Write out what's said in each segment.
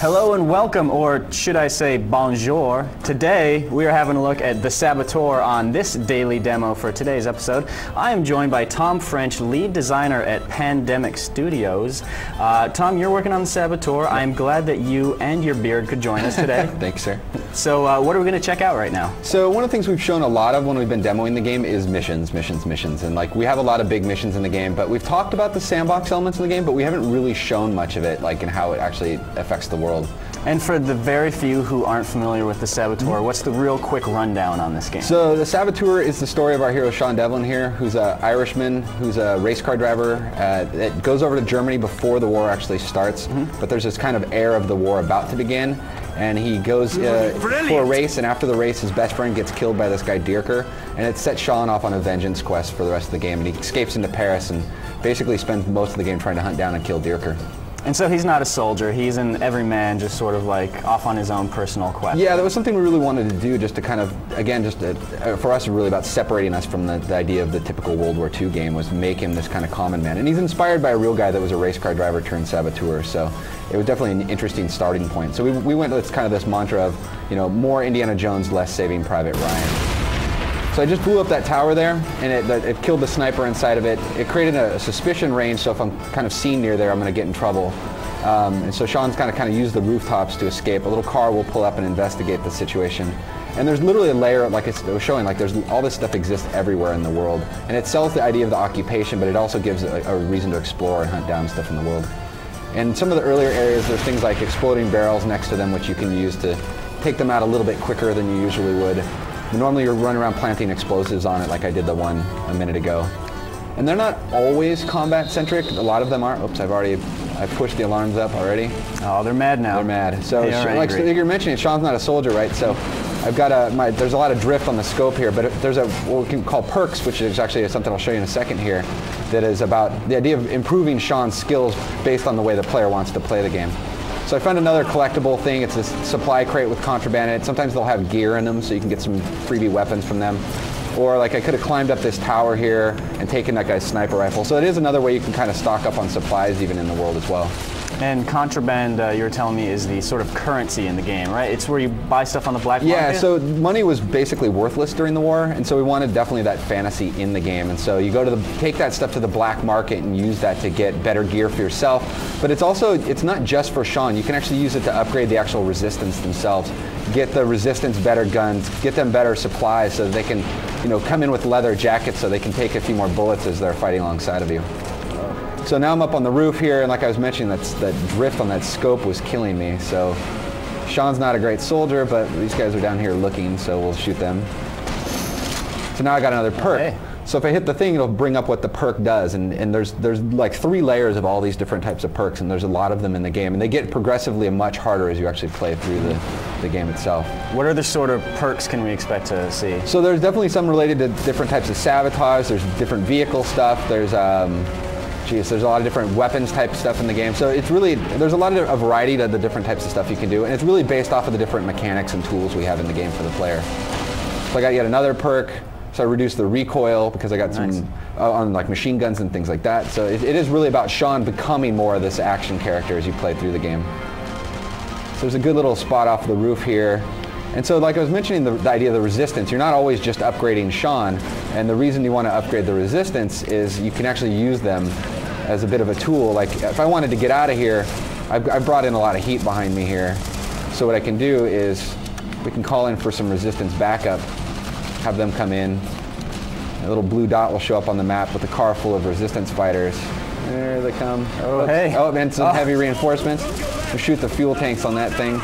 Hello and welcome, or should I say bonjour. Today we are having a look at the Saboteur on this daily demo for today's episode. I am joined by Tom French, lead designer at Pandemic Studios. Tom, you're working on the Saboteur. I am glad that you and your beard could join us today. Thanks, sir. So what are we going to check out right now? So one of the things we've shown a lot of when we've been demoing the game is missions. And like we have a lot of big missions in the game, but we've talked about the sandbox elements of the game, but we haven't really shown much of it, like in how it actually affects the world. And for the very few who aren't familiar with the Saboteur, what's the real quick rundown on this game? So the Saboteur is the story of our hero Sean Devlin here, who's an Irishman, who's a race car driver that goes over to Germany before the war actually starts. But there's this kind of air of the war about to begin, and he goes for a race, and after the race his best friend gets killed by this guy Dierker, and it sets Sean off on a vengeance quest for the rest of the game, and he escapes into Paris and basically spends most of the game trying to hunt down and kill Dierker. And so he's not a soldier, he's an everyman, just sort of like off on his own personal quest. Yeah, that was something we really wanted to do, just to kind of, again, just for us, really about separating us from the idea of the typical World War II game, was make him this kind of common man. And he's inspired by a real guy that was a race car driver turned saboteur, so it was definitely an interesting starting point. So we went with kind of this mantra of, you know, more Indiana Jones, less Saving Private Ryan. So I just blew up that tower there, and it killed the sniper inside of it. It created a suspicion range, so if I'm kind of seen near there, I'm going to get in trouble. And so Sean's kind of used the rooftops to escape. A little car will pull up and investigate the situation. And there's literally a layer, like it was showing, like there's all this stuff exists everywhere in the world. And it sells the idea of the occupation, but it also gives a reason to explore and hunt down stuff in the world. And some of the earlier areas, there's things like exploding barrels next to them, which you can use to take them out a little bit quicker than you usually would. Normally you're running around planting explosives on it like I did the one a minute ago. And they're not always combat centric, a lot of them are. Oops, I pushed the alarms up already. Oh, they're mad now. They're mad. So, like you're mentioning, Sean's not a soldier, right? So I've got there's a lot of drift on the scope here, but there's what we can call perks, which is actually something I'll show you in a second here, that is about the idea of improving Sean's skills based on the way the player wants to play the game. So I found another collectible thing. It's this supply crate with contraband in it. Sometimes they'll have gear in them, so you can get some freebie weapons from them. Or like I could have climbed up this tower here and taken that guy's sniper rifle. So it is another way you can kind of stock up on supplies even in the world as well. And contraband, you were telling me, is the sort of currency in the game, right? It's where you buy stuff on the black market? Yeah, so money was basically worthless during the war, and so we wanted definitely that fantasy in the game. And so you go to take that stuff to the black market and use that to get better gear for yourself. But it's not just for Sean. You can actually use it to upgrade the actual resistance themselves. Get the resistance better guns, get them better supplies so that they can, you know, come in with leather jackets so they can take a few more bullets as they're fighting alongside of you. So now I'm up on the roof here, and like I was mentioning, that drift on that scope was killing me. So Sean's not a great soldier, but these guys are down here looking, so we'll shoot them. So now I got another perk. Okay. So if I hit the thing, it'll bring up what the perk does, and there's like 3 layers of all these different types of perks, and there's a lot of them in the game, and they get progressively much harder as you actually play through the game itself. What other sort of perks can we expect to see? So there's definitely some related to different types of sabotage. There's different vehicle stuff. There's there's a lot of different weapons type stuff in the game. So it's really, there's a lot of a variety to the different types of stuff you can do, and it's really based off of the different mechanics and tools we have in the game for the player. So I got yet another perk. So I reduced the recoil because I got some on like machine guns and things like that. So it is really about Sean becoming more of this action character as you play through the game. So there's a good little spot off the roof here. And so like I was mentioning the idea of the resistance, you're not always just upgrading Sean, and the reason you want to upgrade the resistance is you can actually use them as a bit of a tool. Like if I wanted to get out of here, I've brought in a lot of heat behind me here. So what I can do is we can call in for some resistance backup, have them come in. A little blue dot will show up on the map with a car full of resistance fighters. There they come. Oh, hey. Oh, and some heavy reinforcements. We'll shoot the fuel tanks on that thing.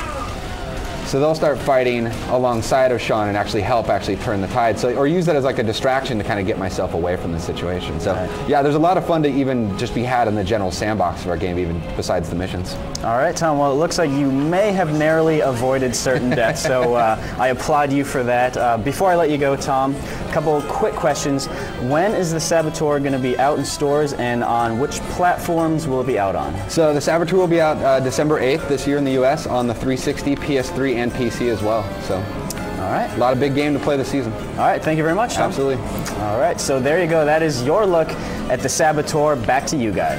So they'll start fighting alongside of Sean and actually help turn the tide. So, or use that as like a distraction to kind of get myself away from the situation. So yeah, there's a lot of fun to even just be had in the general sandbox of our game, even besides the missions. All right, Tom, well, it looks like you may have narrowly avoided certain deaths, so I applaud you for that. Before I let you go, Tom, a couple quick questions. When is the Saboteur going to be out in stores, and on which platforms will it be out on? So the Saboteur will be out December 8th this year in the US on the 360, PS3, and PC as well. So, all right. A lot of big game to play this season. All right, thank you very much, Tom. Absolutely. All right, so there you go. That is your look at the Saboteur. Back to you guys.